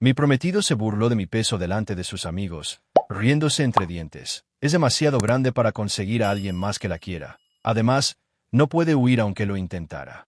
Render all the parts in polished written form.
Mi prometido se burló de mi peso delante de sus amigos, riéndose entre dientes. Es demasiado grande para conseguir a alguien más que la quiera. Además, no puede huir aunque lo intentara.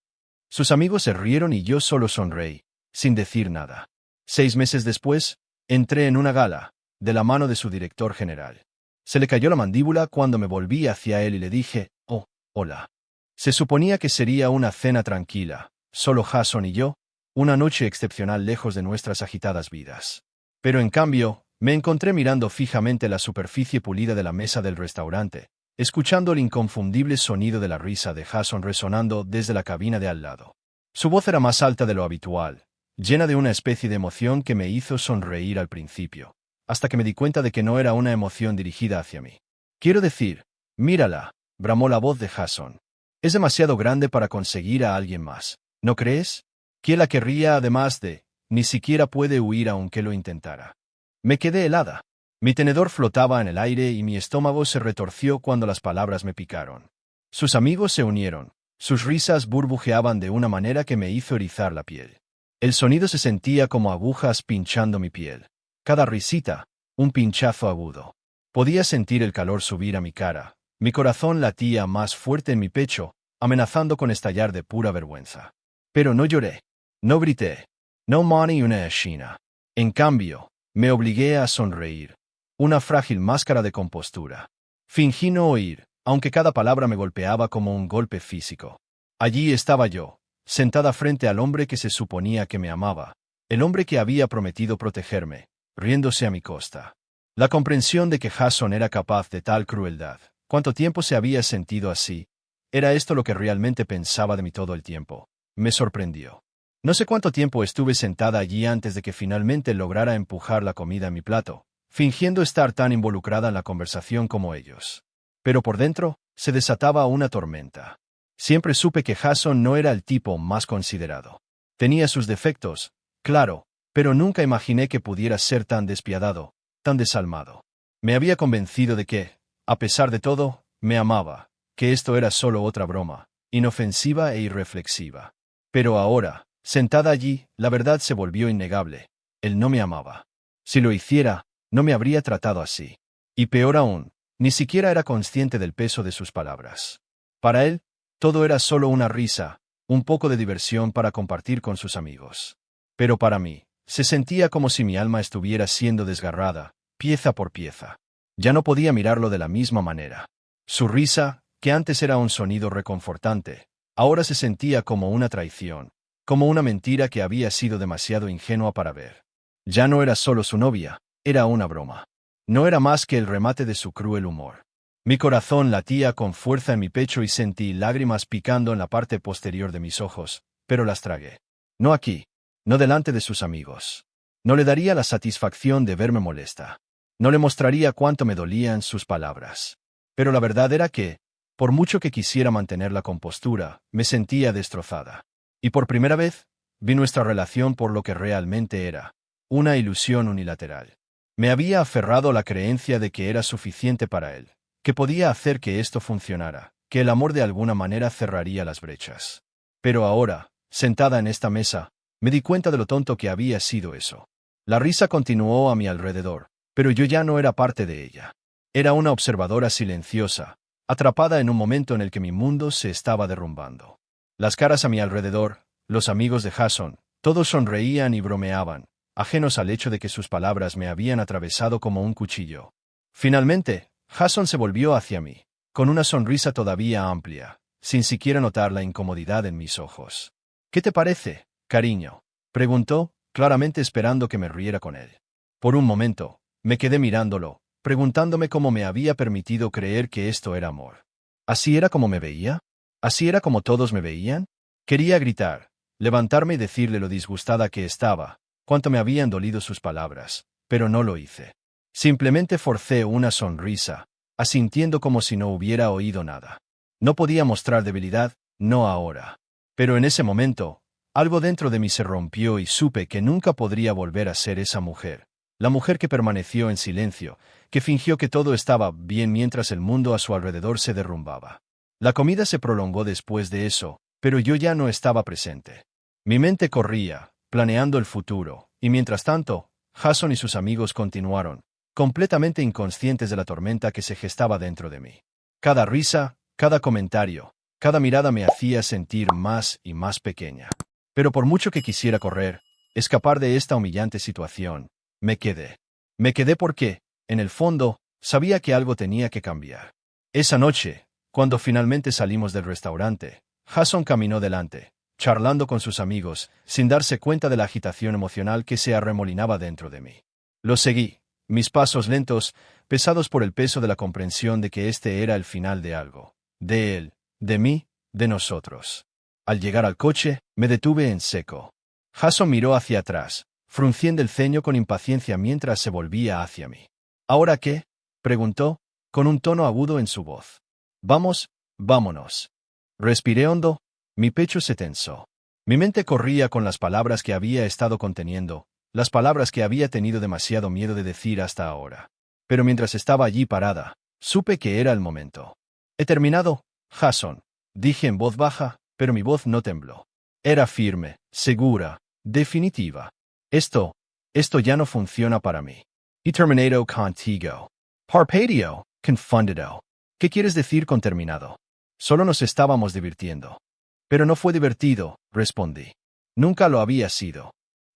Sus amigos se rieron y yo solo sonreí, sin decir nada. 6 meses después, entré en una gala, de la mano de su director general. Se le cayó la mandíbula cuando me volví hacia él y le dije, «Oh, hola». Se suponía que sería una cena tranquila, solo Jason y yo, una noche excepcional lejos de nuestras agitadas vidas. Pero en cambio, me encontré mirando fijamente la superficie pulida de la mesa del restaurante, escuchando el inconfundible sonido de la risa de Jason resonando desde la cabina de al lado. Su voz era más alta de lo habitual, llena de una especie de emoción que me hizo sonreír al principio, hasta que me di cuenta de que no era una emoción dirigida hacia mí. Quiero decir, mírala, bramó la voz de Jason. Es demasiado grande para conseguir a alguien más, ¿no crees? ¿Quién la querría además de, ni siquiera puede huir aunque lo intentara? Me quedé helada. Mi tenedor flotaba en el aire y mi estómago se retorció cuando las palabras me picaron. Sus amigos se unieron. Sus risas burbujeaban de una manera que me hizo erizar la piel. El sonido se sentía como agujas pinchando mi piel. Cada risita, un pinchazo agudo. Podía sentir el calor subir a mi cara. Mi corazón latía más fuerte en mi pecho, amenazando con estallar de pura vergüenza. Pero no lloré. No grité. No money una china. En cambio, me obligué a sonreír. Una frágil máscara de compostura. Fingí no oír, aunque cada palabra me golpeaba como un golpe físico. Allí estaba yo, sentada frente al hombre que se suponía que me amaba, el hombre que había prometido protegerme, riéndose a mi costa. La comprensión de que Jason era capaz de tal crueldad, ¿cuánto tiempo se había sentido así? ¿Era esto lo que realmente pensaba de mí todo el tiempo? Me sorprendió. No sé cuánto tiempo estuve sentada allí antes de que finalmente lograra empujar la comida a mi plato, fingiendo estar tan involucrada en la conversación como ellos. Pero por dentro, se desataba una tormenta. Siempre supe que Jason no era el tipo más considerado. Tenía sus defectos, claro, pero nunca imaginé que pudiera ser tan despiadado, tan desalmado. Me había convencido de que, a pesar de todo, me amaba, que esto era solo otra broma, inofensiva e irreflexiva. Pero ahora, sentada allí, la verdad se volvió innegable. Él no me amaba. Si lo hiciera, no me habría tratado así. Y peor aún, ni siquiera era consciente del peso de sus palabras. Para él, todo era solo una risa, un poco de diversión para compartir con sus amigos. Pero para mí, se sentía como si mi alma estuviera siendo desgarrada, pieza por pieza. Ya no podía mirarlo de la misma manera. Su risa, que antes era un sonido reconfortante, ahora se sentía como una traición, como una mentira que había sido demasiado ingenua para ver. Ya no era solo su novia, era una broma. No era más que el remate de su cruel humor. Mi corazón latía con fuerza en mi pecho y sentí lágrimas picando en la parte posterior de mis ojos, pero las tragué. No aquí, no delante de sus amigos. No le daría la satisfacción de verme molesta. No le mostraría cuánto me dolían sus palabras. Pero la verdad era que, por mucho que quisiera mantener la compostura, me sentía destrozada. Y por primera vez, vi nuestra relación por lo que realmente era, una ilusión unilateral. Me había aferrado a la creencia de que era suficiente para él, que podía hacer que esto funcionara, que el amor de alguna manera cerraría las brechas. Pero ahora, sentada en esta mesa, me di cuenta de lo tonto que había sido eso. La risa continuó a mi alrededor, pero yo ya no era parte de ella. Era una observadora silenciosa, atrapada en un momento en el que mi mundo se estaba derrumbando. Las caras a mi alrededor, los amigos de Jason, todos sonreían y bromeaban, ajenos al hecho de que sus palabras me habían atravesado como un cuchillo. Finalmente, Jason se volvió hacia mí, con una sonrisa todavía amplia, sin siquiera notar la incomodidad en mis ojos. «¿Qué te parece, cariño?», preguntó, claramente esperando que me riera con él. Por un momento, me quedé mirándolo, preguntándome cómo me había permitido creer que esto era amor. ¿Así era como me veía? ¿Así era como todos me veían? Quería gritar, levantarme y decirle lo disgustada que estaba, cuánto me habían dolido sus palabras, pero no lo hice. Simplemente forcé una sonrisa, asintiendo como si no hubiera oído nada. No podía mostrar debilidad, no ahora. Pero en ese momento, algo dentro de mí se rompió y supe que nunca podría volver a ser esa mujer. La mujer que permaneció en silencio, que fingió que todo estaba bien mientras el mundo a su alrededor se derrumbaba. La comida se prolongó después de eso, pero yo ya no estaba presente. Mi mente corría, planeando el futuro, Y mientras tanto, Jason y sus amigos continuaron, completamente inconscientes de la tormenta que se gestaba dentro de mí. Cada risa, cada comentario, cada mirada me hacía sentir más y más pequeña. Pero por mucho que quisiera correr, escapar de esta humillante situación, me quedé. Me quedé porque, en el fondo, sabía que algo tenía que cambiar. Esa noche, cuando finalmente salimos del restaurante, Jason caminó delante, charlando con sus amigos, sin darse cuenta de la agitación emocional que se arremolinaba dentro de mí. Lo seguí, mis pasos lentos, pesados por el peso de la comprensión de que este era el final de algo. De él, de mí, de nosotros. Al llegar al coche, me detuve en seco. Jason miró hacia atrás, frunciendo el ceño con impaciencia mientras se volvía hacia mí. ¿Ahora qué?, preguntó, con un tono agudo en su voz. Vamos, vámonos. Respiré hondo, mi pecho se tensó. Mi mente corría con las palabras que había estado conteniendo, las palabras que había tenido demasiado miedo de decir hasta ahora. Pero mientras estaba allí parada, supe que era el momento. He terminado, Jason, dije en voz baja, pero mi voz no tembló. Era firme, segura, definitiva. Esto ya no funciona para mí. He terminado contigo. Parpadeó, confundido. ¿Qué quieres decir con terminado? Solo nos estábamos divirtiendo. Pero no fue divertido, respondí. Nunca lo había sido.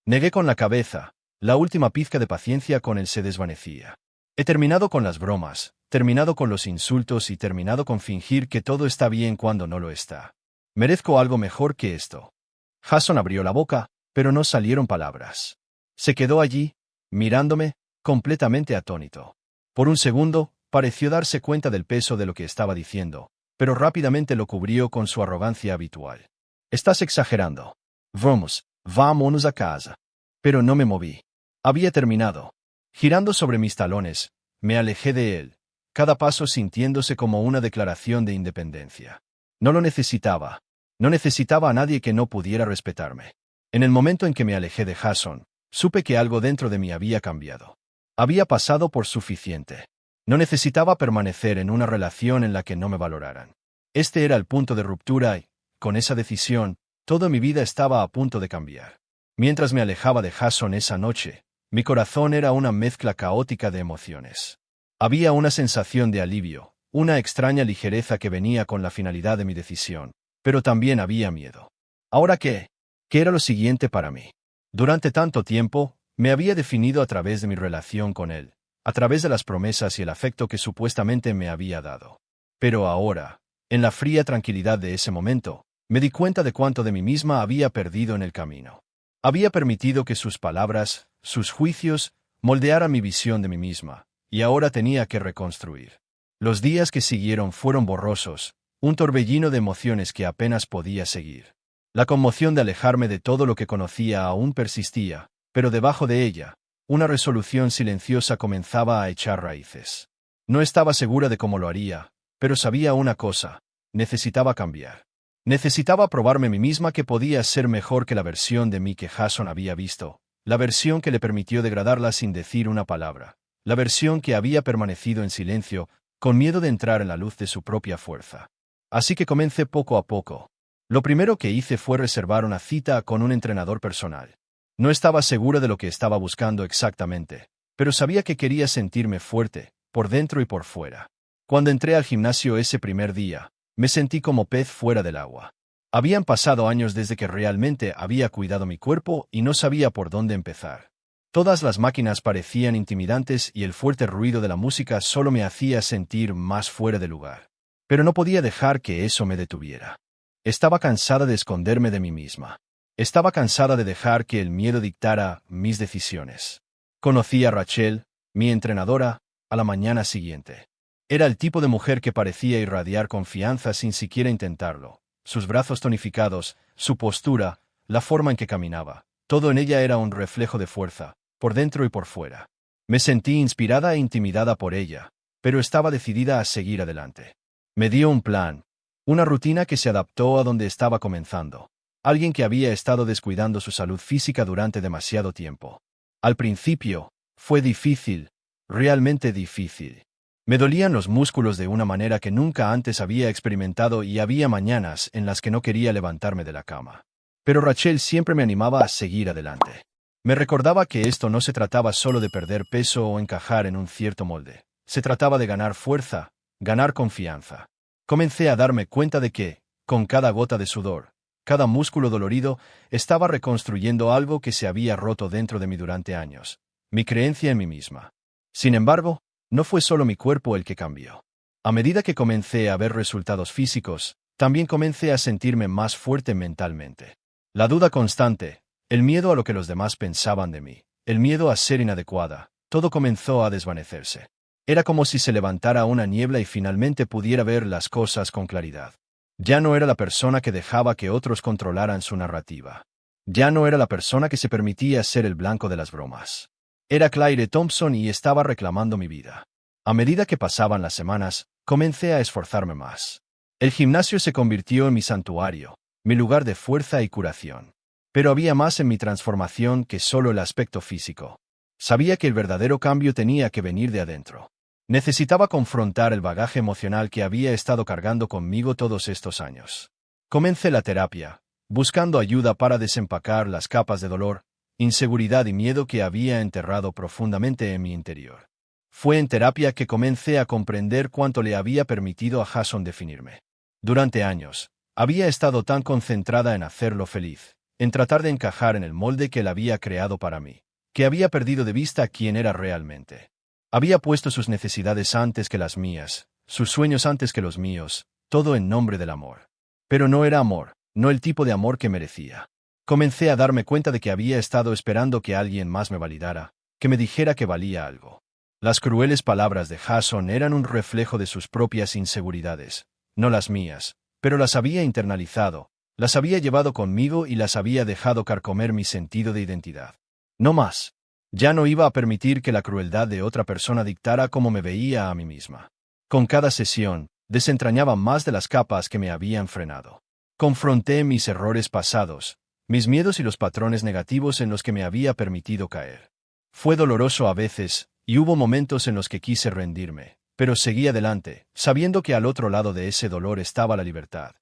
Negué con la cabeza. La última pizca de paciencia con él se desvanecía. He terminado con las bromas, terminado con los insultos y terminado con fingir que todo está bien cuando no lo está. Merezco algo mejor que esto. Jason abrió la boca, pero no salieron palabras. Se quedó allí, mirándome, completamente atónito. Por un segundo, pareció darse cuenta del peso de lo que estaba diciendo, pero rápidamente lo cubrió con su arrogancia habitual. Estás exagerando. Vámonos a casa. Pero no me moví. Había terminado. Girando sobre mis talones, me alejé de él, cada paso sintiéndose como una declaración de independencia. No lo necesitaba. No necesitaba a nadie que no pudiera respetarme. En el momento en que me alejé de Jason, supe que algo dentro de mí había cambiado. Había pasado por suficiente. No necesitaba permanecer en una relación en la que no me valoraran. Este era el punto de ruptura y, con esa decisión, toda mi vida estaba a punto de cambiar. Mientras me alejaba de Jason esa noche, mi corazón era una mezcla caótica de emociones. Había una sensación de alivio, una extraña ligereza que venía con la finalidad de mi decisión, pero también había miedo. ¿Ahora qué? ¿Qué era lo siguiente para mí? Durante tanto tiempo, me había definido a través de mi relación con él, a través de las promesas y el afecto que supuestamente me había dado. Pero ahora, en la fría tranquilidad de ese momento, me di cuenta de cuánto de mí misma había perdido en el camino. Había permitido que sus palabras, sus juicios, moldearan mi visión de mí misma, y ahora tenía que reconstruir. Los días que siguieron fueron borrosos, un torbellino de emociones que apenas podía seguir. La conmoción de alejarme de todo lo que conocía aún persistía, pero debajo de ella, una resolución silenciosa comenzaba a echar raíces. No estaba segura de cómo lo haría, pero sabía una cosa: necesitaba cambiar. Necesitaba probarme a mí misma que podía ser mejor que la versión de mí que Jason había visto, la versión que le permitió degradarla sin decir una palabra, la versión que había permanecido en silencio, con miedo de entrar en la luz de su propia fuerza. Así que comencé poco a poco. Lo primero que hice fue reservar una cita con un entrenador personal. No estaba segura de lo que estaba buscando exactamente, pero sabía que quería sentirme fuerte, por dentro y por fuera. Cuando entré al gimnasio ese primer día, me sentí como pez fuera del agua. Habían pasado años desde que realmente había cuidado mi cuerpo y no sabía por dónde empezar. Todas las máquinas parecían intimidantes y el fuerte ruido de la música solo me hacía sentir más fuera de lugar. Pero no podía dejar que eso me detuviera. Estaba cansada de esconderme de mí misma. Estaba cansada de dejar que el miedo dictara mis decisiones. Conocí a Rachel, mi entrenadora, a la mañana siguiente. Era el tipo de mujer que parecía irradiar confianza sin siquiera intentarlo. Sus brazos tonificados, su postura, la forma en que caminaba, todo en ella era un reflejo de fuerza, por dentro y por fuera. Me sentí inspirada e intimidada por ella, pero estaba decidida a seguir adelante. Me dio un plan, una rutina que se adaptó a donde estaba comenzando. Alguien que había estado descuidando su salud física durante demasiado tiempo. Al principio, fue difícil, realmente difícil. Me dolían los músculos de una manera que nunca antes había experimentado y había mañanas en las que no quería levantarme de la cama. Pero Rachel siempre me animaba a seguir adelante. Me recordaba que esto no se trataba solo de perder peso o encajar en un cierto molde. Se trataba de ganar fuerza, ganar confianza. Comencé a darme cuenta de que, con cada gota de sudor, cada músculo dolorido, estaba reconstruyendo algo que se había roto dentro de mí durante años, mi creencia en mí misma. Sin embargo, no fue solo mi cuerpo el que cambió. A medida que comencé a ver resultados físicos, también comencé a sentirme más fuerte mentalmente. La duda constante, el miedo a lo que los demás pensaban de mí, el miedo a ser inadecuada, todo comenzó a desvanecerse. Era como si se levantara una niebla y finalmente pudiera ver las cosas con claridad. Ya no era la persona que dejaba que otros controlaran su narrativa. Ya no era la persona que se permitía ser el blanco de las bromas. Era Claire Thompson y estaba reclamando mi vida. A medida que pasaban las semanas, comencé a esforzarme más. El gimnasio se convirtió en mi santuario, mi lugar de fuerza y curación. Pero había más en mi transformación que solo el aspecto físico. Sabía que el verdadero cambio tenía que venir de adentro. Necesitaba confrontar el bagaje emocional que había estado cargando conmigo todos estos años. Comencé la terapia, buscando ayuda para desempacar las capas de dolor, inseguridad y miedo que había enterrado profundamente en mi interior. Fue en terapia que comencé a comprender cuánto le había permitido a Jason definirme. Durante años, había estado tan concentrada en hacerlo feliz, en tratar de encajar en el molde que él había creado para mí, que había perdido de vista quién era realmente. Había puesto sus necesidades antes que las mías, sus sueños antes que los míos, todo en nombre del amor. Pero no era amor, no el tipo de amor que merecía. Comencé a darme cuenta de que había estado esperando que alguien más me validara, que me dijera que valía algo. Las crueles palabras de Jason eran un reflejo de sus propias inseguridades, no las mías, pero las había internalizado, las había llevado conmigo y las había dejado carcomer mi sentido de identidad. No más. Ya no iba a permitir que la crueldad de otra persona dictara cómo me veía a mí misma. Con cada sesión, desentrañaba más de las capas que me habían frenado. Confronté mis errores pasados, mis miedos y los patrones negativos en los que me había permitido caer. Fue doloroso a veces, y hubo momentos en los que quise rendirme, pero seguí adelante, sabiendo que al otro lado de ese dolor estaba la libertad.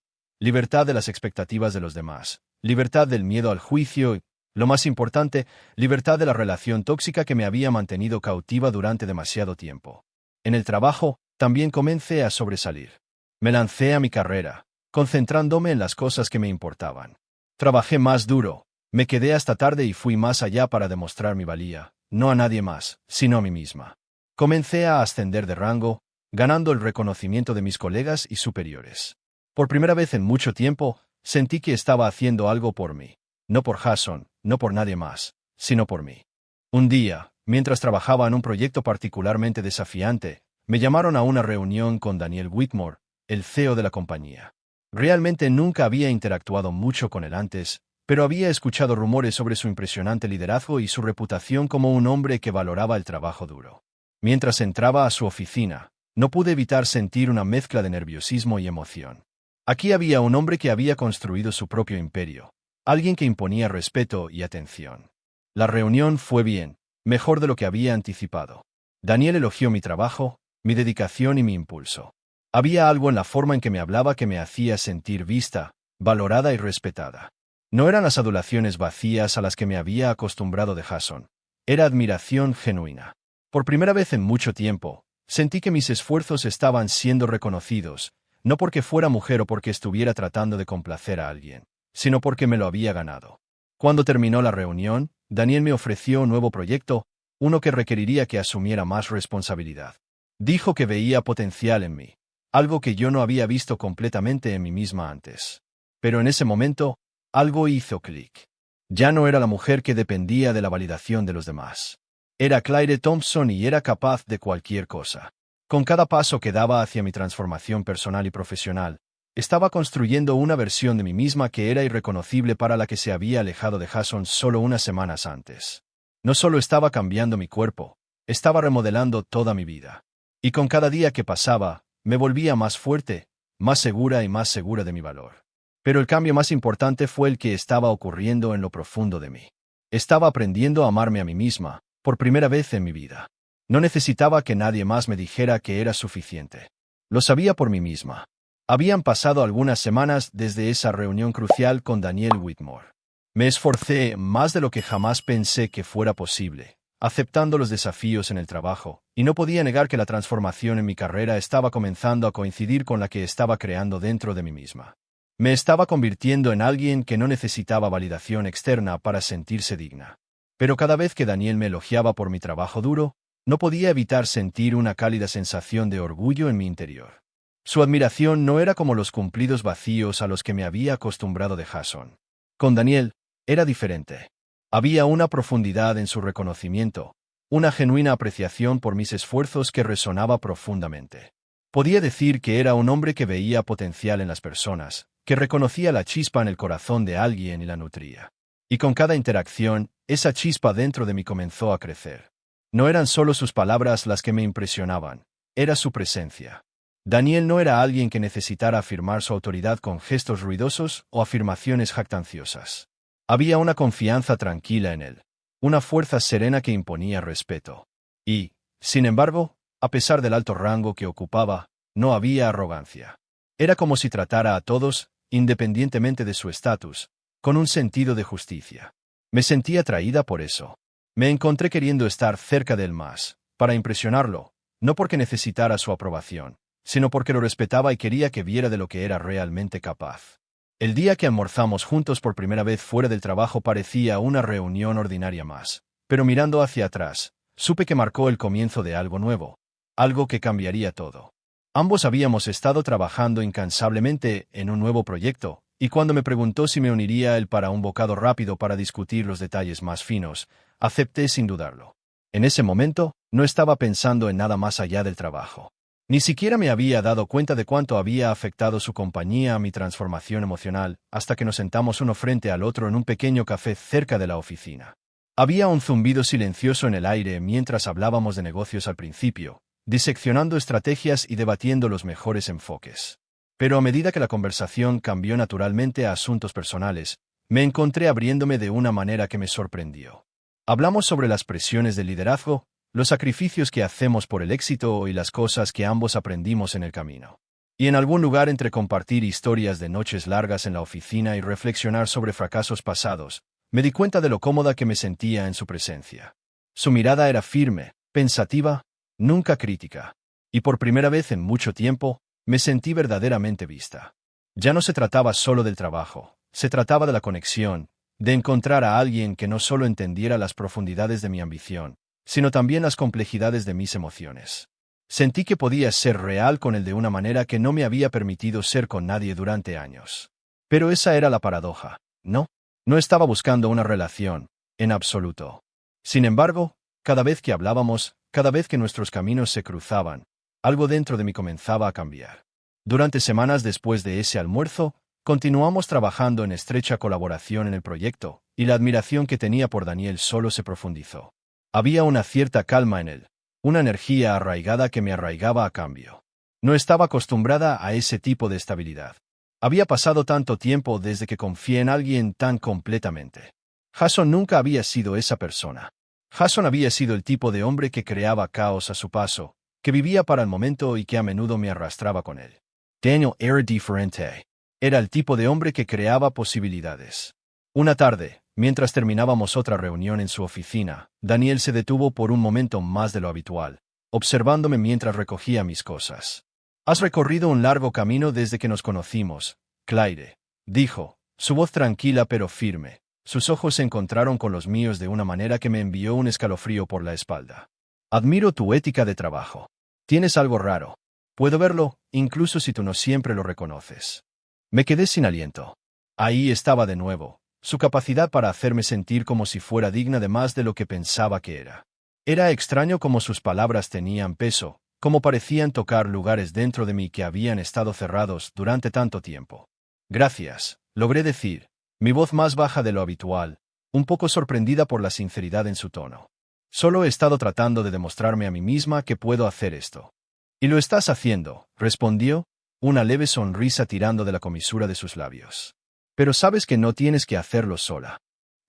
Libertad de las expectativas de los demás, libertad del miedo al juicio y, lo más importante, libertad de la relación tóxica que me había mantenido cautiva durante demasiado tiempo. En el trabajo, también comencé a sobresalir. Me lancé a mi carrera, concentrándome en las cosas que me importaban. Trabajé más duro, me quedé hasta tarde y fui más allá para demostrar mi valía, no a nadie más, sino a mí misma. Comencé a ascender de rango, ganando el reconocimiento de mis colegas y superiores. Por primera vez en mucho tiempo, sentí que estaba haciendo algo por mí. No por Jason, no por nadie más, sino por mí. Un día, mientras trabajaba en un proyecto particularmente desafiante, me llamaron a una reunión con Daniel Whitmore, el CEO de la compañía. Realmente nunca había interactuado mucho con él antes, pero había escuchado rumores sobre su impresionante liderazgo y su reputación como un hombre que valoraba el trabajo duro. Mientras entraba a su oficina, no pude evitar sentir una mezcla de nerviosismo y emoción. Aquí había un hombre que había construido su propio imperio. Alguien que imponía respeto y atención. La reunión fue bien, mejor de lo que había anticipado. Daniel elogió mi trabajo, mi dedicación y mi impulso. Había algo en la forma en que me hablaba que me hacía sentir vista, valorada y respetada. No eran las adulaciones vacías a las que me había acostumbrado de Jason. Era admiración genuina. Por primera vez en mucho tiempo, sentí que mis esfuerzos estaban siendo reconocidos, no porque fuera mujer o porque estuviera tratando de complacer a alguien, sino porque me lo había ganado. Cuando terminó la reunión, Daniel me ofreció un nuevo proyecto, uno que requeriría que asumiera más responsabilidad. Dijo que veía potencial en mí, algo que yo no había visto completamente en mí misma antes. Pero en ese momento, algo hizo clic. Ya no era la mujer que dependía de la validación de los demás. Era Claire Thompson y era capaz de cualquier cosa. Con cada paso que daba hacia mi transformación personal y profesional, estaba construyendo una versión de mí misma que era irreconocible para la que se había alejado de Jason solo unas semanas antes. No solo estaba cambiando mi cuerpo, estaba remodelando toda mi vida. Y con cada día que pasaba, me volvía más fuerte, más segura y más segura de mi valor. Pero el cambio más importante fue el que estaba ocurriendo en lo profundo de mí. Estaba aprendiendo a amarme a mí misma, por primera vez en mi vida. No necesitaba que nadie más me dijera que era suficiente. Lo sabía por mí misma. Habían pasado algunas semanas desde esa reunión crucial con Daniel Whitmore. Me esforcé más de lo que jamás pensé que fuera posible, aceptando los desafíos en el trabajo, y no podía negar que la transformación en mi carrera estaba comenzando a coincidir con la que estaba creando dentro de mí misma. Me estaba convirtiendo en alguien que no necesitaba validación externa para sentirse digna. Pero cada vez que Daniel me elogiaba por mi trabajo duro, no podía evitar sentir una cálida sensación de orgullo en mi interior. Su admiración no era como los cumplidos vacíos a los que me había acostumbrado de Jason. Con Daniel, era diferente. Había una profundidad en su reconocimiento, una genuina apreciación por mis esfuerzos que resonaba profundamente. Podía decir que era un hombre que veía potencial en las personas, que reconocía la chispa en el corazón de alguien y la nutría. Y con cada interacción, esa chispa dentro de mí comenzó a crecer. No eran solo sus palabras las que me impresionaban, era su presencia. Daniel no era alguien que necesitara afirmar su autoridad con gestos ruidosos o afirmaciones jactanciosas. Había una confianza tranquila en él, una fuerza serena que imponía respeto. Y, sin embargo, a pesar del alto rango que ocupaba, no había arrogancia. Era como si tratara a todos, independientemente de su estatus, con un sentido de justicia. Me sentí atraída por eso. Me encontré queriendo estar cerca de él más, para impresionarlo, no porque necesitara su aprobación, sino porque lo respetaba y quería que viera de lo que era realmente capaz. El día que almorzamos juntos por primera vez fuera del trabajo parecía una reunión ordinaria más, pero mirando hacia atrás, supe que marcó el comienzo de algo nuevo, algo que cambiaría todo. Ambos habíamos estado trabajando incansablemente en un nuevo proyecto, y cuando me preguntó si me uniría a él para un bocado rápido para discutir los detalles más finos, acepté sin dudarlo. En ese momento, no estaba pensando en nada más allá del trabajo. Ni siquiera me había dado cuenta de cuánto había afectado su compañía a mi transformación emocional, hasta que nos sentamos uno frente al otro en un pequeño café cerca de la oficina. Había un zumbido silencioso en el aire mientras hablábamos de negocios al principio, diseccionando estrategias y debatiendo los mejores enfoques. Pero a medida que la conversación cambió naturalmente a asuntos personales, me encontré abriéndome de una manera que me sorprendió. Hablamos sobre las presiones del liderazgo, los sacrificios que hacemos por el éxito y las cosas que ambos aprendimos en el camino. Y en algún lugar entre compartir historias de noches largas en la oficina y reflexionar sobre fracasos pasados, me di cuenta de lo cómoda que me sentía en su presencia. Su mirada era firme, pensativa, nunca crítica. Y por primera vez en mucho tiempo, me sentí verdaderamente vista. Ya no se trataba solo del trabajo, se trataba de la conexión, de encontrar a alguien que no solo entendiera las profundidades de mi ambición, sino también las complejidades de mis emociones. Sentí que podía ser real con él de una manera que no me había permitido ser con nadie durante años. Pero esa era la paradoja, ¿no? No estaba buscando una relación, en absoluto. Sin embargo, cada vez que hablábamos, cada vez que nuestros caminos se cruzaban, algo dentro de mí comenzaba a cambiar. Durante semanas después de ese almuerzo, continuamos trabajando en estrecha colaboración en el proyecto, y la admiración que tenía por Daniel solo se profundizó. Había una cierta calma en él, una energía arraigada que me arraigaba a cambio. No estaba acostumbrada a ese tipo de estabilidad. Había pasado tanto tiempo desde que confié en alguien tan completamente. Jason nunca había sido esa persona. Jason había sido el tipo de hombre que creaba caos a su paso, que vivía para el momento y que a menudo me arrastraba con él. Daniel era diferente. Era el tipo de hombre que creaba posibilidades. Una tarde, mientras terminábamos otra reunión en su oficina, Daniel se detuvo por un momento más de lo habitual, observándome mientras recogía mis cosas. «Has recorrido un largo camino desde que nos conocimos, Claire», dijo, su voz tranquila pero firme. Sus ojos se encontraron con los míos de una manera que me envió un escalofrío por la espalda. «Admiro tu ética de trabajo. Tienes algo raro. Puedo verlo, incluso si tú no siempre lo reconoces». Me quedé sin aliento. Ahí estaba de nuevo, su capacidad para hacerme sentir como si fuera digna de más de lo que pensaba que era. Era extraño cómo sus palabras tenían peso, cómo parecían tocar lugares dentro de mí que habían estado cerrados durante tanto tiempo. «Gracias», logré decir, mi voz más baja de lo habitual, un poco sorprendida por la sinceridad en su tono. «Solo he estado tratando de demostrarme a mí misma que puedo hacer esto». «Y lo estás haciendo», respondió, una leve sonrisa tirando de la comisura de sus labios. «Pero sabes que no tienes que hacerlo sola».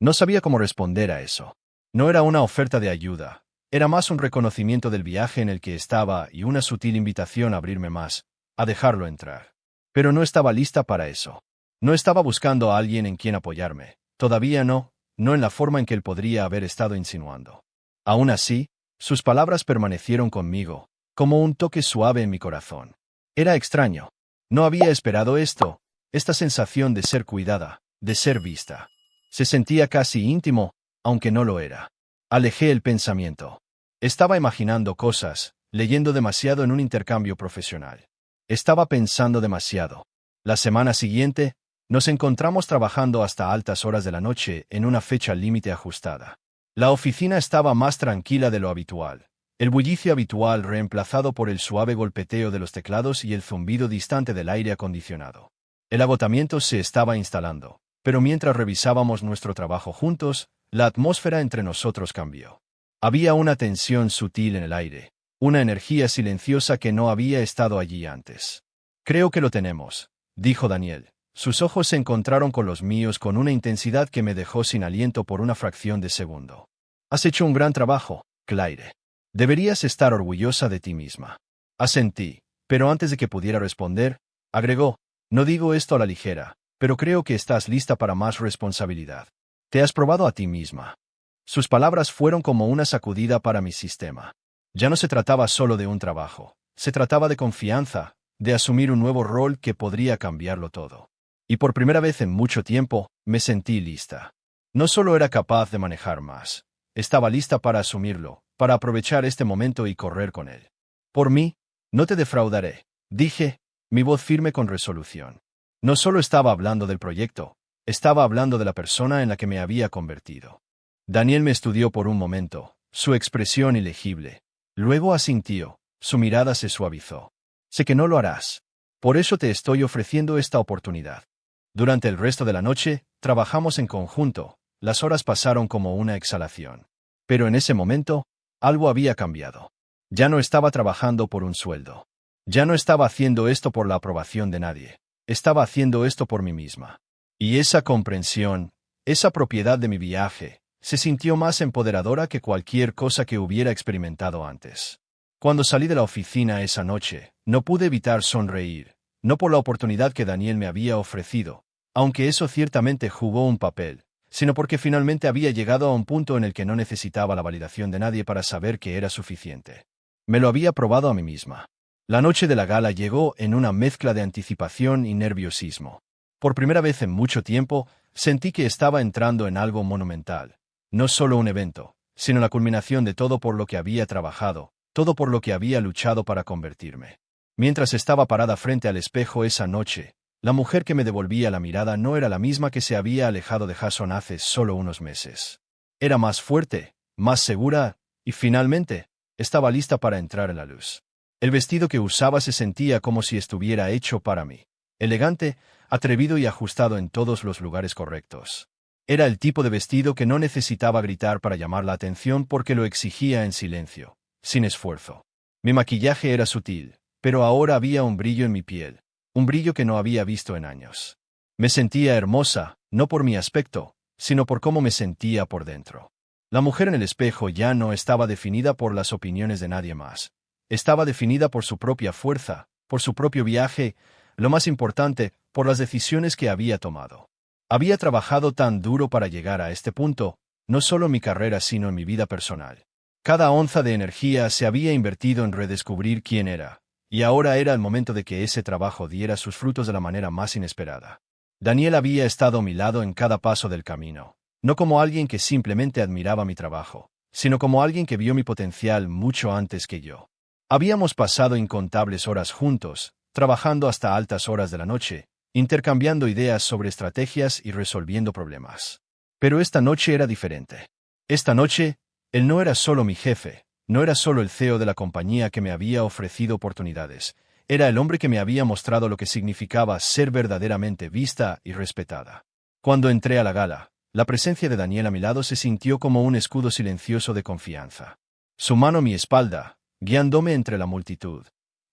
No sabía cómo responder a eso. No era una oferta de ayuda, era más un reconocimiento del viaje en el que estaba y una sutil invitación a abrirme más, a dejarlo entrar. Pero no estaba lista para eso. No estaba buscando a alguien en quien apoyarme. Todavía no, no en la forma en que él podría haber estado insinuando. Aún así, sus palabras permanecieron conmigo, como un toque suave en mi corazón. Era extraño. No había esperado esto, esta sensación de ser cuidada, de ser vista. Se sentía casi íntimo, aunque no lo era. Alejé el pensamiento. Estaba imaginando cosas, leyendo demasiado en un intercambio profesional. Estaba pensando demasiado. La semana siguiente, nos encontramos trabajando hasta altas horas de la noche en una fecha límite ajustada. La oficina estaba más tranquila de lo habitual. El bullicio habitual reemplazado por el suave golpeteo de los teclados y el zumbido distante del aire acondicionado. El agotamiento se estaba instalando, pero mientras revisábamos nuestro trabajo juntos, la atmósfera entre nosotros cambió. Había una tensión sutil en el aire, una energía silenciosa que no había estado allí antes. Creo que lo tenemos, dijo Daniel. Sus ojos se encontraron con los míos con una intensidad que me dejó sin aliento por una fracción de segundo. Has hecho un gran trabajo, Claire. Deberías estar orgullosa de ti misma. Asentí, pero antes de que pudiera responder, agregó, no digo esto a la ligera, pero creo que estás lista para más responsabilidad. Te has probado a ti misma. Sus palabras fueron como una sacudida para mi sistema. Ya no se trataba solo de un trabajo, se trataba de confianza, de asumir un nuevo rol que podría cambiarlo todo. Y por primera vez en mucho tiempo, me sentí lista. No solo era capaz de manejar más, estaba lista para asumirlo, para aprovechar este momento y correr con él. Por mí, no te defraudaré, dije, mi voz firme con resolución. No solo estaba hablando del proyecto, estaba hablando de la persona en la que me había convertido. Daniel me estudió por un momento, su expresión ilegible. Luego asintió, su mirada se suavizó. Sé que no lo harás. Por eso te estoy ofreciendo esta oportunidad. Durante el resto de la noche, trabajamos en conjunto, las horas pasaron como una exhalación. Pero en ese momento, algo había cambiado. Ya no estaba trabajando por un sueldo. Ya no estaba haciendo esto por la aprobación de nadie. Estaba haciendo esto por mí misma. Y esa comprensión, esa propiedad de mi viaje, se sintió más empoderadora que cualquier cosa que hubiera experimentado antes. Cuando salí de la oficina esa noche, no pude evitar sonreír, no por la oportunidad que Daniel me había ofrecido, aunque eso ciertamente jugó un papel, sino porque finalmente había llegado a un punto en el que no necesitaba la validación de nadie para saber que era suficiente. Me lo había probado a mí misma. La noche de la gala llegó en una mezcla de anticipación y nerviosismo. Por primera vez en mucho tiempo, sentí que estaba entrando en algo monumental. No solo un evento, sino la culminación de todo por lo que había trabajado, todo por lo que había luchado para convertirme. Mientras estaba parada frente al espejo esa noche, la mujer que me devolvía la mirada no era la misma que se había alejado de Jason hace solo unos meses. Era más fuerte, más segura, y finalmente, estaba lista para entrar en la luz. El vestido que usaba se sentía como si estuviera hecho para mí. Elegante, atrevido y ajustado en todos los lugares correctos. Era el tipo de vestido que no necesitaba gritar para llamar la atención porque lo exigía en silencio, sin esfuerzo. Mi maquillaje era sutil, pero ahora había un brillo en mi piel, un brillo que no había visto en años. Me sentía hermosa, no por mi aspecto, sino por cómo me sentía por dentro. La mujer en el espejo ya no estaba definida por las opiniones de nadie más. Estaba definida por su propia fuerza, por su propio viaje, lo más importante, por las decisiones que había tomado. Había trabajado tan duro para llegar a este punto, no solo en mi carrera sino en mi vida personal. Cada onza de energía se había invertido en redescubrir quién era, y ahora era el momento de que ese trabajo diera sus frutos de la manera más inesperada. Daniel había estado a mi lado en cada paso del camino, no como alguien que simplemente admiraba mi trabajo, sino como alguien que vio mi potencial mucho antes que yo. Habíamos pasado incontables horas juntos, trabajando hasta altas horas de la noche, intercambiando ideas sobre estrategias y resolviendo problemas. Pero esta noche era diferente. Esta noche, él no era solo mi jefe, no era solo el CEO de la compañía que me había ofrecido oportunidades, era el hombre que me había mostrado lo que significaba ser verdaderamente vista y respetada. Cuando entré a la gala, la presencia de Daniel a mi lado se sintió como un escudo silencioso de confianza. Su mano a mi espalda, guiándome entre la multitud.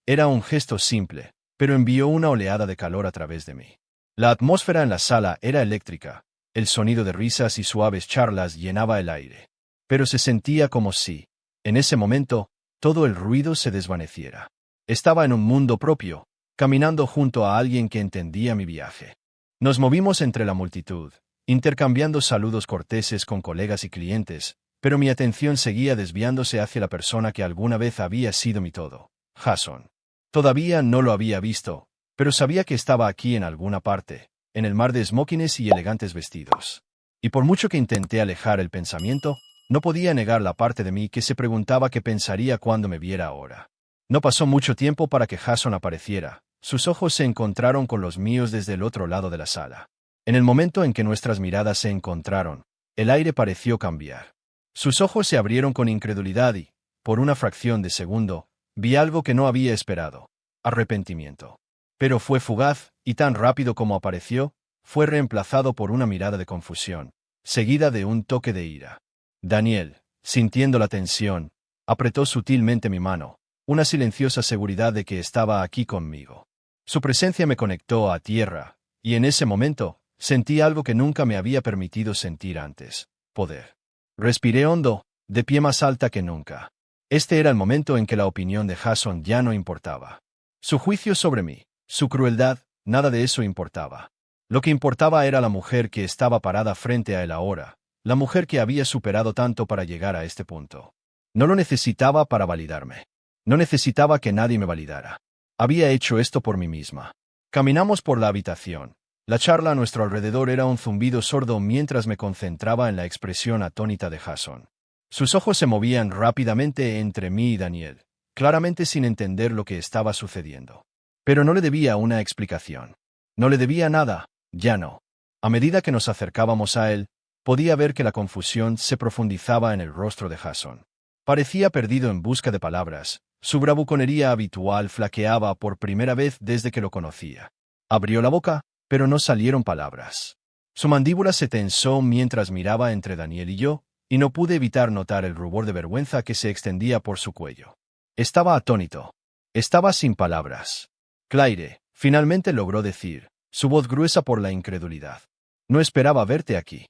Era un gesto simple, pero envió una oleada de calor a través de mí. La atmósfera en la sala era eléctrica, el sonido de risas y suaves charlas llenaba el aire. Pero se sentía como si, en ese momento, todo el ruido se desvaneciera. Estaba en un mundo propio, caminando junto a alguien que entendía mi viaje. Nos movimos entre la multitud, intercambiando saludos corteses con colegas y clientes, pero mi atención seguía desviándose hacia la persona que alguna vez había sido mi todo, Jason. Todavía no lo había visto, pero sabía que estaba aquí en alguna parte, en el mar de smokines y elegantes vestidos. Y por mucho que intenté alejar el pensamiento, no podía negar la parte de mí que se preguntaba qué pensaría cuando me viera ahora. No pasó mucho tiempo para que Jason apareciera. Sus ojos se encontraron con los míos desde el otro lado de la sala. En el momento en que nuestras miradas se encontraron, el aire pareció cambiar. Sus ojos se abrieron con incredulidad y, por una fracción de segundo, vi algo que no había esperado: arrepentimiento. Pero fue fugaz, y tan rápido como apareció, fue reemplazado por una mirada de confusión, seguida de un toque de ira. Daniel, sintiendo la tensión, apretó sutilmente mi mano, una silenciosa seguridad de que estaba aquí conmigo. Su presencia me conectó a tierra, y en ese momento, sentí algo que nunca me había permitido sentir antes: poder. Respiré hondo, de pie más alta que nunca. Este era el momento en que la opinión de Jason ya no importaba. Su juicio sobre mí, su crueldad, nada de eso importaba. Lo que importaba era la mujer que estaba parada frente a él ahora, la mujer que había superado tanto para llegar a este punto. No lo necesitaba para validarme. No necesitaba que nadie me validara. Había hecho esto por mí misma. Caminamos por la habitación. La charla a nuestro alrededor era un zumbido sordo mientras me concentraba en la expresión atónita de Jason. Sus ojos se movían rápidamente entre mí y Daniel, claramente sin entender lo que estaba sucediendo. Pero no le debía una explicación. No le debía nada, ya no. A medida que nos acercábamos a él, podía ver que la confusión se profundizaba en el rostro de Jason. Parecía perdido en busca de palabras. Su bravuconería habitual flaqueaba por primera vez desde que lo conocía. Abrió la boca, pero no salieron palabras. Su mandíbula se tensó mientras miraba entre Daniel y yo, y no pude evitar notar el rubor de vergüenza que se extendía por su cuello. Estaba atónito. Estaba sin palabras. Claire, finalmente logró decir, su voz gruesa por la incredulidad. No esperaba verte aquí.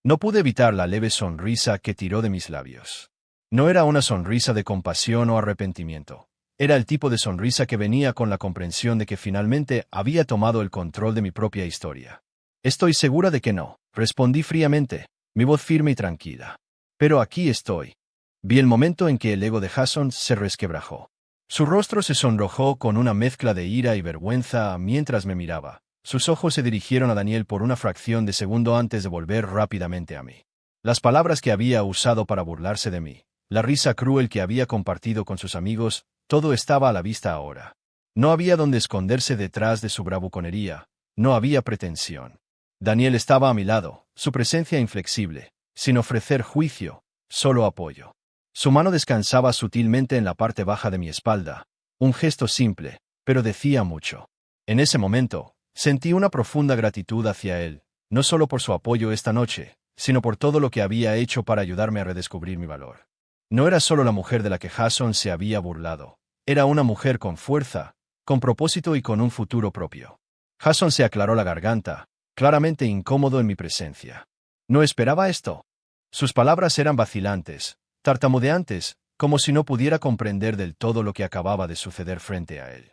No pude evitar la leve sonrisa que tiró de mis labios. No era una sonrisa de compasión o arrepentimiento. Era el tipo de sonrisa que venía con la comprensión de que finalmente había tomado el control de mi propia historia. Estoy segura de que no, respondí fríamente, mi voz firme y tranquila. Pero aquí estoy. Vi el momento en que el ego de Jason se resquebrajó. Su rostro se sonrojó con una mezcla de ira y vergüenza mientras me miraba. Sus ojos se dirigieron a Daniel por una fracción de segundo antes de volver rápidamente a mí. Las palabras que había usado para burlarse de mí, la risa cruel que había compartido con sus amigos, todo estaba a la vista ahora. No había donde esconderse detrás de su bravuconería, no había pretensión. Daniel estaba a mi lado, su presencia inflexible, sin ofrecer juicio, solo apoyo. Su mano descansaba sutilmente en la parte baja de mi espalda, un gesto simple, pero decía mucho. En ese momento, sentí una profunda gratitud hacia él, no solo por su apoyo esta noche, sino por todo lo que había hecho para ayudarme a redescubrir mi valor. No era solo la mujer de la que Jason se había burlado, era una mujer con fuerza, con propósito y con un futuro propio. Jason se aclaró la garganta, claramente incómodo en mi presencia. No esperaba esto. Sus palabras eran vacilantes, tartamudeantes, como si no pudiera comprender del todo lo que acababa de suceder frente a él.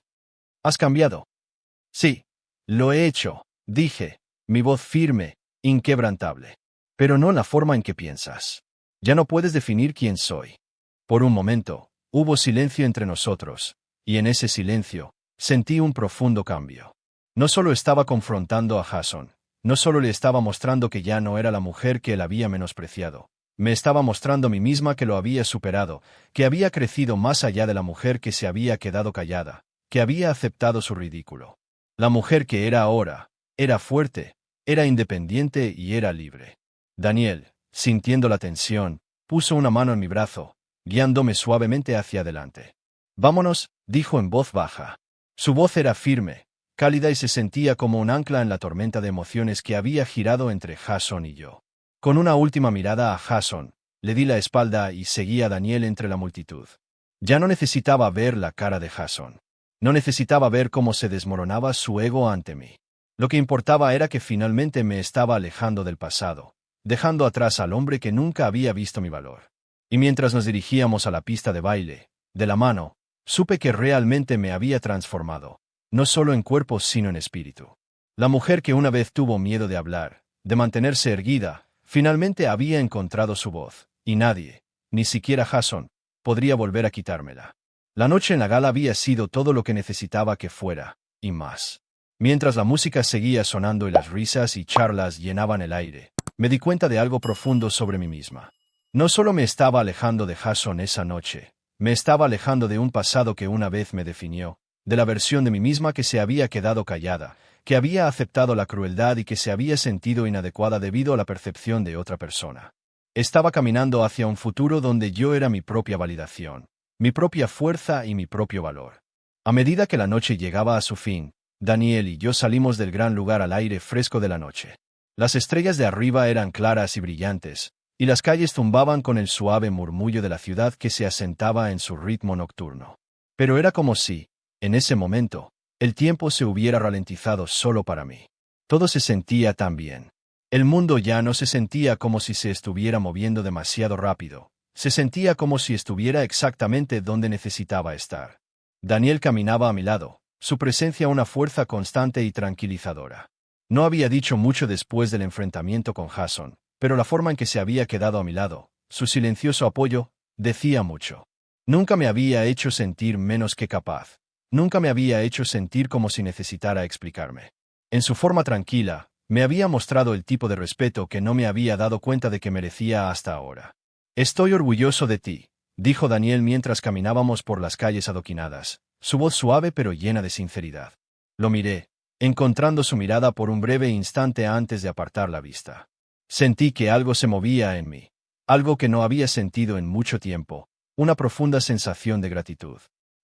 ¿Has cambiado? Sí, lo he hecho, dije, mi voz firme, inquebrantable. Pero no en la forma en que piensas. Ya no puedes definir quién soy. Por un momento, hubo silencio entre nosotros, y en ese silencio, sentí un profundo cambio. No solo estaba confrontando a Jason, no solo le estaba mostrando que ya no era la mujer que él había menospreciado, me estaba mostrando a mí misma que lo había superado, que había crecido más allá de la mujer que se había quedado callada, que había aceptado su ridículo. La mujer que era ahora, era fuerte, era independiente y era libre. Daniel, sintiendo la tensión, puso una mano en mi brazo, guiándome suavemente hacia adelante. Vámonos, dijo en voz baja. Su voz era firme, cálida y se sentía como un ancla en la tormenta de emociones que había girado entre Jason y yo. Con una última mirada a Jason, le di la espalda y seguí a Daniel entre la multitud. Ya no necesitaba ver la cara de Jason. No necesitaba ver cómo se desmoronaba su ego ante mí. Lo que importaba era que finalmente me estaba alejando del pasado, dejando atrás al hombre que nunca había visto mi valor. Y mientras nos dirigíamos a la pista de baile, de la mano, supe que realmente me había transformado, no solo en cuerpo sino en espíritu. La mujer que una vez tuvo miedo de hablar, de mantenerse erguida, finalmente había encontrado su voz, y nadie, ni siquiera Jason, podría volver a quitármela. La noche en la gala había sido todo lo que necesitaba que fuera, y más. Mientras la música seguía sonando y las risas y charlas llenaban el aire, me di cuenta de algo profundo sobre mí misma. No solo me estaba alejando de Jason esa noche, me estaba alejando de un pasado que una vez me definió, de la versión de mí misma que se había quedado callada, que había aceptado la crueldad y que se había sentido inadecuada debido a la percepción de otra persona. Estaba caminando hacia un futuro donde yo era mi propia validación, mi propia fuerza y mi propio valor. A medida que la noche llegaba a su fin, Daniel y yo salimos del gran lugar al aire fresco de la noche. Las estrellas de arriba eran claras y brillantes, y las calles zumbaban con el suave murmullo de la ciudad que se asentaba en su ritmo nocturno. Pero era como si, en ese momento, el tiempo se hubiera ralentizado solo para mí. Todo se sentía tan bien. El mundo ya no se sentía como si se estuviera moviendo demasiado rápido. Se sentía como si estuviera exactamente donde necesitaba estar. Daniel caminaba a mi lado, su presencia una fuerza constante y tranquilizadora. No había dicho mucho después del enfrentamiento con Jason, pero la forma en que se había quedado a mi lado, su silencioso apoyo, decía mucho. Nunca me había hecho sentir menos que capaz. Nunca me había hecho sentir como si necesitara explicarme. En su forma tranquila, me había mostrado el tipo de respeto que no me había dado cuenta de que merecía hasta ahora. Estoy orgulloso de ti, dijo Daniel mientras caminábamos por las calles adoquinadas, su voz suave pero llena de sinceridad. Lo miré, encontrando su mirada por un breve instante antes de apartar la vista. Sentí que algo se movía en mí, algo que no había sentido en mucho tiempo, una profunda sensación de gratitud.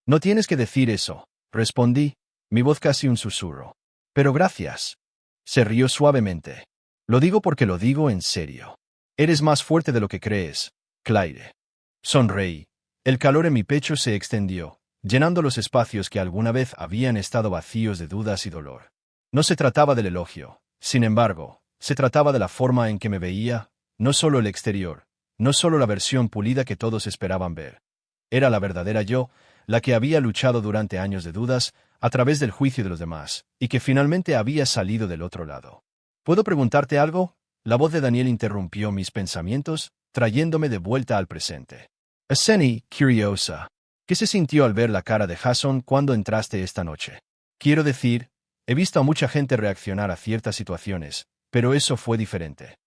No tienes que decir eso, respondí, mi voz casi un susurro. Pero gracias. Se rió suavemente. Lo digo porque lo digo en serio. Eres más fuerte de lo que crees, Claire. Sonreí. El calor en mi pecho se extendió, llenando los espacios que alguna vez habían estado vacíos de dudas y dolor. No se trataba del elogio, sin embargo, se trataba de la forma en que me veía, no solo el exterior, no solo la versión pulida que todos esperaban ver. Era la verdadera yo, la que había luchado durante años de dudas, a través del juicio de los demás, y que finalmente había salido del otro lado. ¿Puedo preguntarte algo? La voz de Daniel interrumpió mis pensamientos, trayéndome de vuelta al presente. Aseni, curiosa. ¿Qué se sintió al ver la cara de Jason cuando entraste esta noche? Quiero decir, he visto a mucha gente reaccionar a ciertas situaciones, pero eso fue diferente.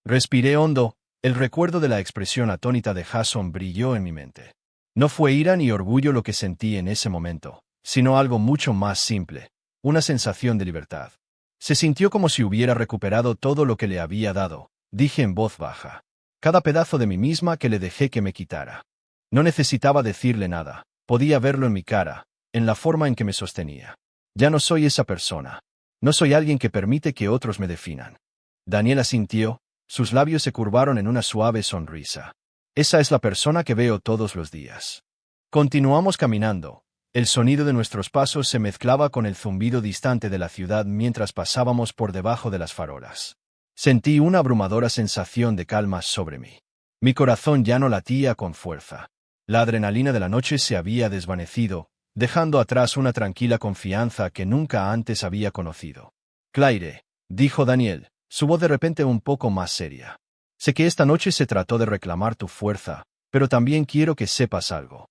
Respiré hondo, el recuerdo de la expresión atónita de Jason brilló en mi mente. No fue ira ni orgullo lo que sentí en ese momento, sino algo mucho más simple, una sensación de libertad. Se sintió como si hubiera recuperado todo lo que le había dado, dije en voz baja. Cada pedazo de mí misma que le dejé que me quitara. No necesitaba decirle nada, podía verlo en mi cara, en la forma en que me sostenía. Ya no soy esa persona. No soy alguien que permite que otros me definan. Daniel asintió, sus labios se curvaron en una suave sonrisa. Esa es la persona que veo todos los días. Continuamos caminando. El sonido de nuestros pasos se mezclaba con el zumbido distante de la ciudad mientras pasábamos por debajo de las farolas. Sentí una abrumadora sensación de calma sobre mí. Mi corazón ya no latía con fuerza. La adrenalina de la noche se había desvanecido, dejando atrás una tranquila confianza que nunca antes había conocido. Claire, dijo Daniel, su voz de repente un poco más seria. Sé que esta noche se trató de reclamar tu fuerza, pero también quiero que sepas algo.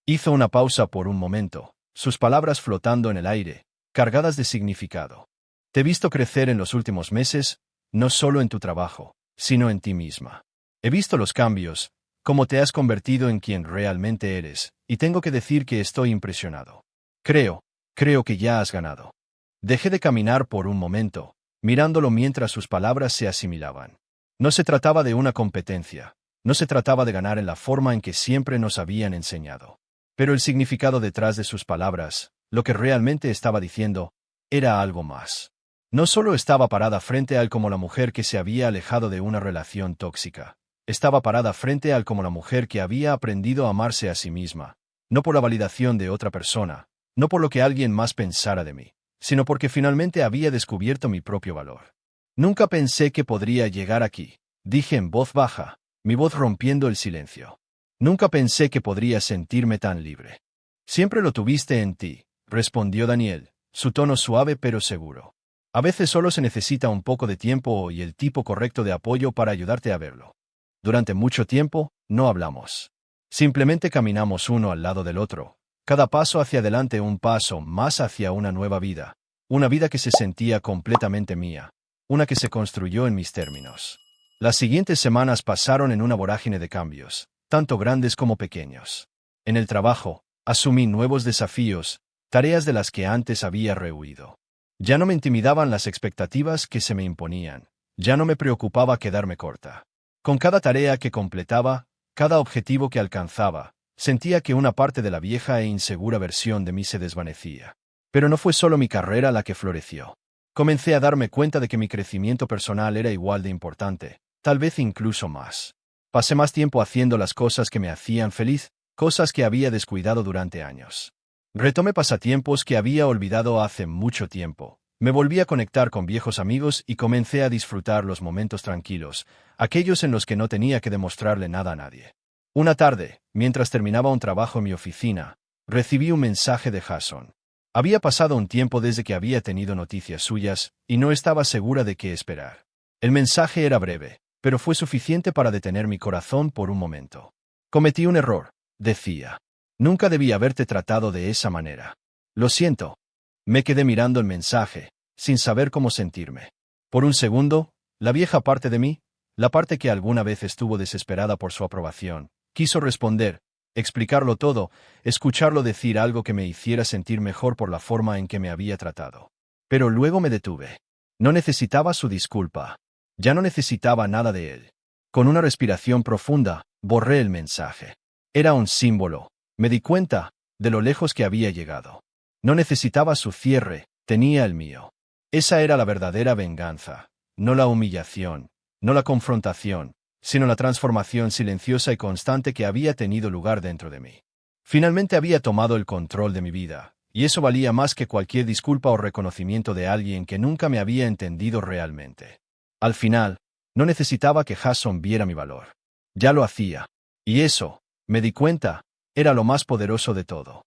Hizo una pausa por un momento, sus palabras flotando en el aire, cargadas de significado. Te he visto crecer en los últimos meses, no solo en tu trabajo, sino en ti misma. He visto los cambios, cómo te has convertido en quien realmente eres, y tengo que decir que estoy impresionado. Creo que ya has ganado. Dejé de caminar por un momento, mirándolo mientras sus palabras se asimilaban. No se trataba de una competencia, no se trataba de ganar en la forma en que siempre nos habían enseñado. Pero el significado detrás de sus palabras, lo que realmente estaba diciendo, era algo más. No solo estaba parada frente a él como la mujer que se había alejado de una relación tóxica, estaba parada frente a él como la mujer que había aprendido a amarse a sí misma, no por la validación de otra persona, no por lo que alguien más pensara de mí, sino porque finalmente había descubierto mi propio valor. Nunca pensé que podría llegar aquí, dije en voz baja, mi voz rompiendo el silencio. Nunca pensé que podría sentirme tan libre. Siempre lo tuviste en ti, respondió Daniel, su tono suave pero seguro. A veces solo se necesita un poco de tiempo y el tipo correcto de apoyo para ayudarte a verlo. Durante mucho tiempo, no hablamos. Simplemente caminamos uno al lado del otro, cada paso hacia adelante un paso más hacia una nueva vida. Una vida que se sentía completamente mía. Una que se construyó en mis términos. Las siguientes semanas pasaron en una vorágine de cambios, tanto grandes como pequeños. En el trabajo, asumí nuevos desafíos, tareas de las que antes había rehuido. Ya no me intimidaban las expectativas que se me imponían. Ya no me preocupaba quedarme corta. Con cada tarea que completaba, cada objetivo que alcanzaba, sentía que una parte de la vieja e insegura versión de mí se desvanecía. Pero no fue solo mi carrera la que floreció. Comencé a darme cuenta de que mi crecimiento personal era igual de importante, tal vez incluso más. Pasé más tiempo haciendo las cosas que me hacían feliz, cosas que había descuidado durante años. Retomé pasatiempos que había olvidado hace mucho tiempo. Me volví a conectar con viejos amigos y comencé a disfrutar los momentos tranquilos, aquellos en los que no tenía que demostrarle nada a nadie. Una tarde, mientras terminaba un trabajo en mi oficina, recibí un mensaje de Jason. Había pasado un tiempo desde que había tenido noticias suyas, y no estaba segura de qué esperar. El mensaje era breve, pero fue suficiente para detener mi corazón por un momento. Cometí un error, decía. Nunca debí haberte tratado de esa manera. Lo siento. Me quedé mirando el mensaje, sin saber cómo sentirme. Por un segundo, la vieja parte de mí, la parte que alguna vez estuvo desesperada por su aprobación, quiso responder, explicarlo todo, escucharlo decir algo que me hiciera sentir mejor por la forma en que me había tratado. Pero luego me detuve. No necesitaba su disculpa. Ya no necesitaba nada de él. Con una respiración profunda, borré el mensaje. Era un símbolo. Me di cuenta de lo lejos que había llegado. No necesitaba su cierre, tenía el mío. Esa era la verdadera venganza. No la humillación, no la confrontación, sino la transformación silenciosa y constante que había tenido lugar dentro de mí. Finalmente había tomado el control de mi vida, y eso valía más que cualquier disculpa o reconocimiento de alguien que nunca me había entendido realmente. Al final, no necesitaba que Jason viera mi valor. Ya lo hacía. Y eso, me di cuenta, era lo más poderoso de todo.